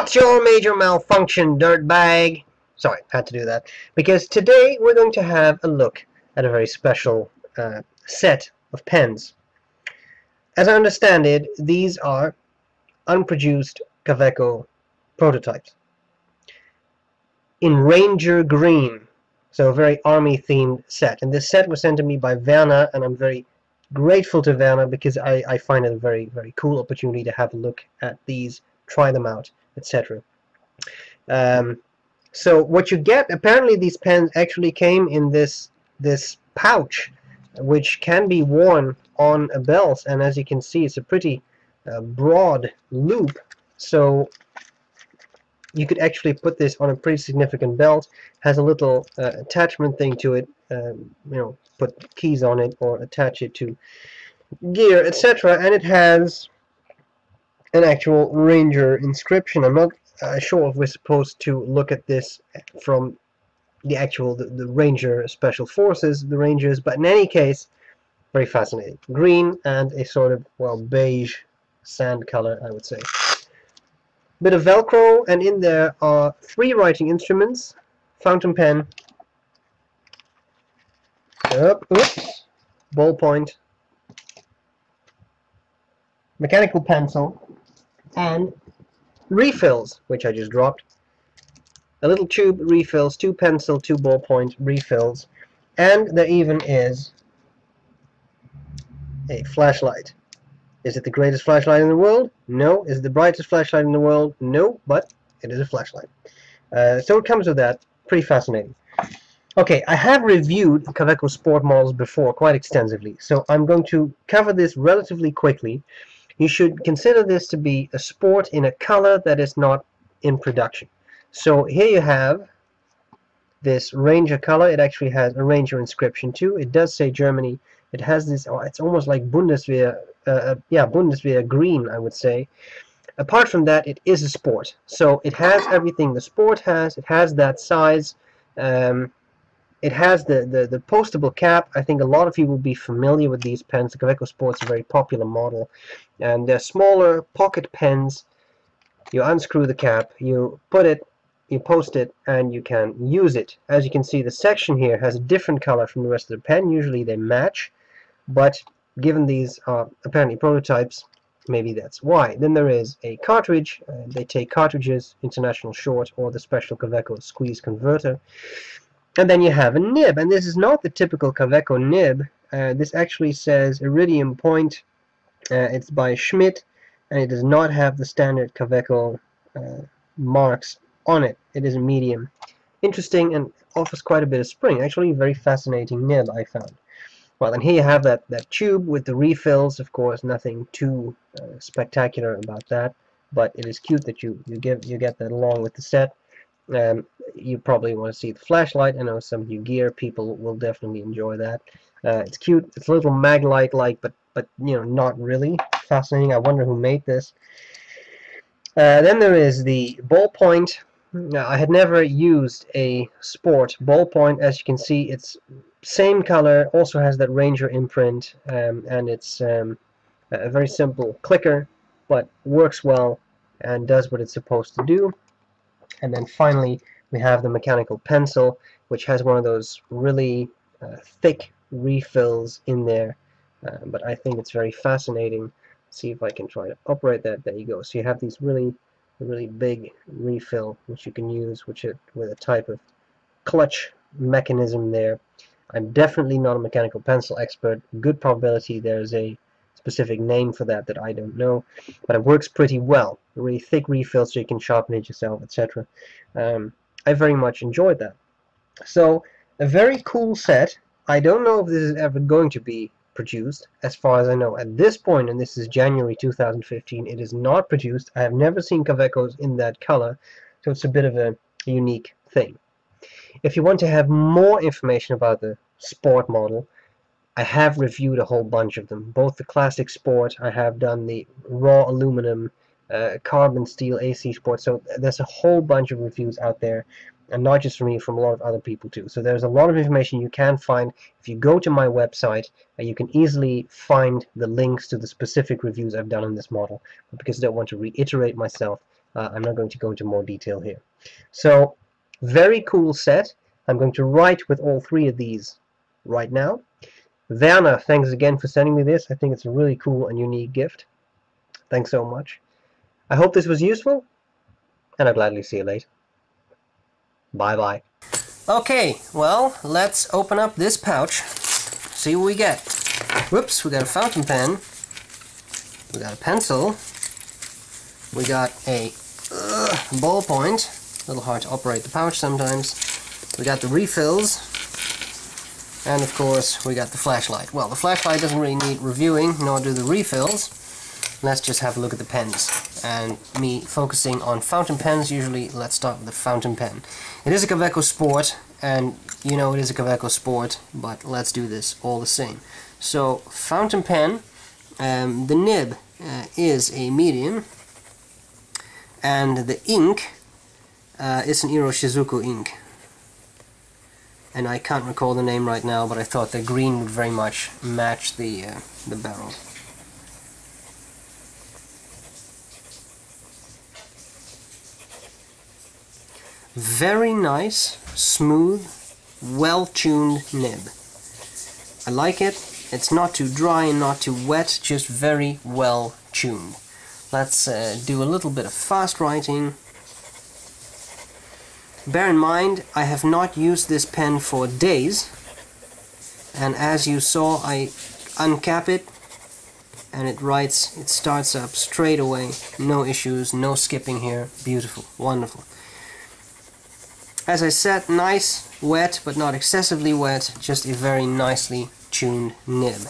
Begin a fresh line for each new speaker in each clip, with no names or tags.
What's your major malfunction, dirtbag? Sorry, had to do that. Because today we're going to have a look at a very special set of pens. As I understand it, these are unproduced Kaweco prototypes. In Ranger Green, so a very army-themed set. And this set was sent to me by Werner, and I'm very grateful to Werner because I find it a very, very cool opportunity to have a look at these, try them out, etc. So what you get, apparently these pens actually came in this pouch, which can be worn on a belt, and as you can see, it's a pretty broad loop, so you could actually put this on a pretty significant belt. Has a little attachment thing to it, you know, put keys on it or attach it to gear, etc. And it has an actual Ranger inscription. I'm not sure if we're supposed to look at this from the actual the Ranger Special Forces, the Rangers, but in any case, very fascinating. Green and a sort of, well, beige sand color, I would say. Bit of Velcro, and in there are 3 writing instruments: fountain pen, ballpoint, mechanical pencil, and refills, which I just dropped. A little tube refills, 2 pencil, 2 ballpoint refills, and there even is a flashlight. Is it the greatest flashlight in the world? No. Is it the brightest flashlight in the world? No, but it is a flashlight. So it comes with that. Pretty fascinating. Okay, I have reviewed Kaweco sport models before quite extensively, so I'm going to cover this relatively quickly. You should consider this to be a sport in a color that is not in production. So here you have this Ranger color. It actually has a Ranger inscription too. It does say Germany. It has this, oh, it's almost like Bundeswehr, Bundeswehr green, I would say. Apart from that, it is a sport. So it has everything the sport has. It has that size. It has the postable cap. I think a lot of you will be familiar with these pens. The Kaweco Sport's a very popular model. And they're smaller pocket pens. You unscrew the cap, you put it, you post it, and you can use it. As you can see, the section here has a different color from the rest of the pen. Usually they match, but given these are apparently prototypes, maybe that's why. Then there is a cartridge. They take cartridges, international short, or the special Kaweco squeeze converter. And then you have a nib, and this is not the typical Kaweco nib. This actually says iridium point. It's by Schmidt, and it does not have the standard Kaweco marks on it. It is a medium. Interesting, and offers quite a bit of spring. Actually, a very fascinating nib, I found. Well, and here you have that tube with the refills. Of course, nothing too spectacular about that, but it is cute that you get that along with the set. You probably want to see the flashlight. I know some of you gear people will definitely enjoy that. It's cute. It's a little mag-light-like, but you know, not really. Fascinating. I wonder who made this. Then there is the ballpoint. Now, I had never used a sport ballpoint. As you can see, it's same color, also has that Ranger imprint, and it's a very simple clicker, but works well and does what it's supposed to do. And then finally, we have the mechanical pencil, which has one of those really thick refills in there. But I think it's very fascinating. See if I can try to operate that. There you go. So you have these really big refill, which you can use with a type of clutch mechanism there. I'm definitely not a mechanical pencil expert. Good probability there's a specific name for that I don't know, but it works pretty well. A really thick refill so you can sharpen it yourself, etc. I very much enjoyed that. So a very cool set. I don't know if this is ever going to be produced. As far as I know at this point, and this is January 2015, it is not produced. I have never seen Kawecos in that color, so it's a bit of a unique thing. If you want to have more information about the sport model, I have reviewed a whole bunch of them. Both the classic sport, I have done the raw aluminum, carbon steel AC sport, so there's a whole bunch of reviews out there, and not just from me, from a lot of other people too. So there's a lot of information you can find. If you go to my website, you can easily find the links to the specific reviews I've done on this model. But because I don't want to reiterate myself, I'm not going to go into more detail here. So, very cool set. I'm going to write with all three of these right now. Werner, thanks again for sending me this. I think it's a really cool and unique gift. Thanks so much. I hope this was useful, and I'll gladly see you later. Bye-bye. Okay, well, let's open up this pouch, see what we get. Whoops, we got a fountain pen, we got a pencil, we got a ballpoint, a little hard to operate the pouch sometimes, we got the refills, and of course we got the flashlight. Well, the flashlight doesn't really need reviewing, nor do the refills. Let's just have a look at the pens. And me focusing on fountain pens, usually let's start with the fountain pen. It is a Kaweco Sport, and you know it is a Kaweco Sport, but let's do this all the same. So, fountain pen, the nib is a medium, and the ink is an Iro Shizuku ink. And I can't recall the name right now, but I thought the green would very much match the barrel. Very nice, smooth, well-tuned nib. I like it. It's not too dry and not too wet, just very well-tuned. Let's do a little bit of fast writing. Bear in mind, I have not used this pen for days, and as you saw, I uncap it and it writes, it starts up straight away, no issues, no skipping here, beautiful, wonderful. As I said, nice, wet, but not excessively wet, just a very nicely tuned nib.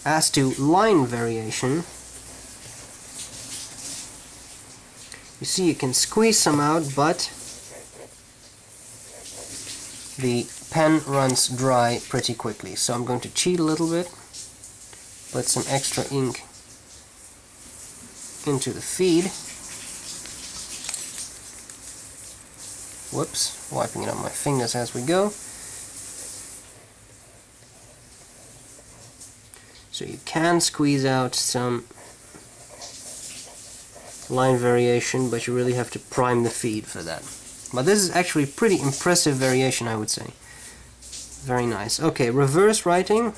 As to line variation, you see you can squeeze some out, but the pen runs dry pretty quickly. So I'm going to cheat a little bit, put some extra ink into the feed. Whoops, wiping it on my fingers as we go. So you can squeeze out some line variation, but you really have to prime the feed for that. But this is actually pretty impressive variation, I would say. Very nice. Okay, reverse writing.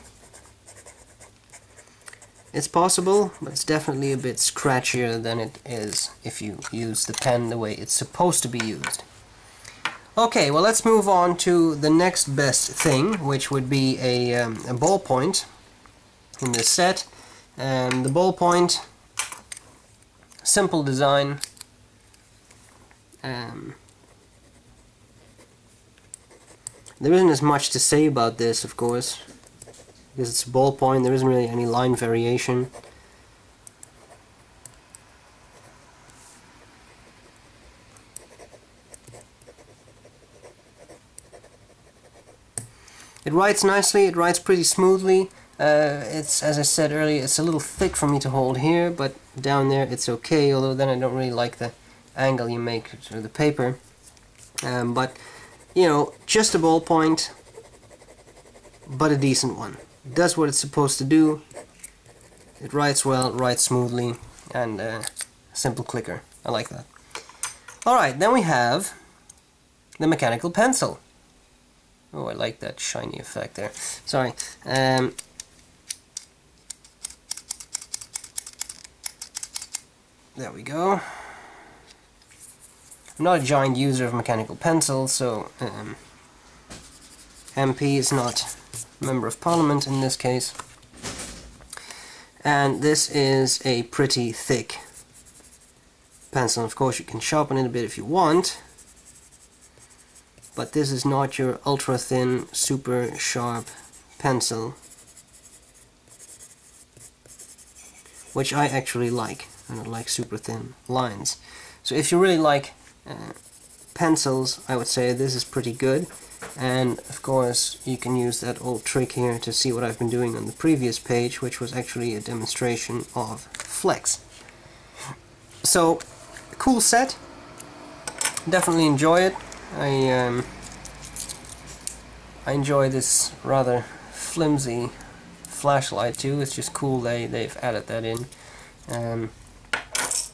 It's possible, but it's definitely a bit scratchier than it is if you use the pen the way it's supposed to be used. Okay, well, let's move on to the next best thing, which would be a ballpoint in this set. The ballpoint, simple design. There isn't as much to say about this, of course, because it's a ballpoint. There isn't really any line variation. It writes nicely, it writes pretty smoothly. It's, as I said earlier, it's a little thick for me to hold here, but down there it's okay, although then I don't really like the angle you make to the paper. But, you know, just a ballpoint, but a decent one. It does what it's supposed to do. It writes well, it writes smoothly, and a simple clicker. I like that. Alright, then we have the mechanical pencil. Oh, I like that shiny effect there. Sorry. There we go. I'm not a giant user of mechanical pencils, so MP is not a member of parliament in this case. And this is a pretty thick pencil. Of course, you can sharpen it a bit if you want. But this is not your ultra thin, super sharp pencil, which I actually like. I don't like super thin lines. So if you really like pencils, I would say this is pretty good. And of course, you can use that old trick here to see what I've been doing on the previous page, which was actually a demonstration of flex. So, cool set. Definitely enjoy it. I enjoy this rather flimsy flashlight too. It's just cool they've added that in.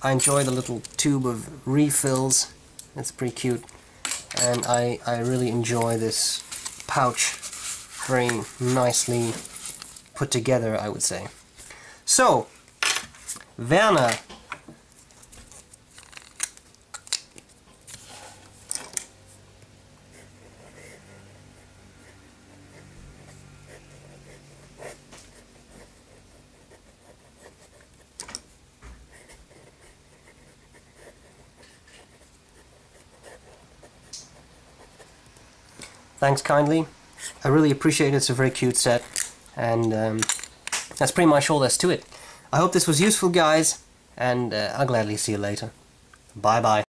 I enjoy the little tube of refills. It's pretty cute. And I really enjoy this pouch. Very nicely put together, I would say. So, Werner. Thanks kindly. I really appreciate it. It's a very cute set. And that's pretty much all there's to it. I hope this was useful, guys. And I'll gladly see you later. Bye-bye.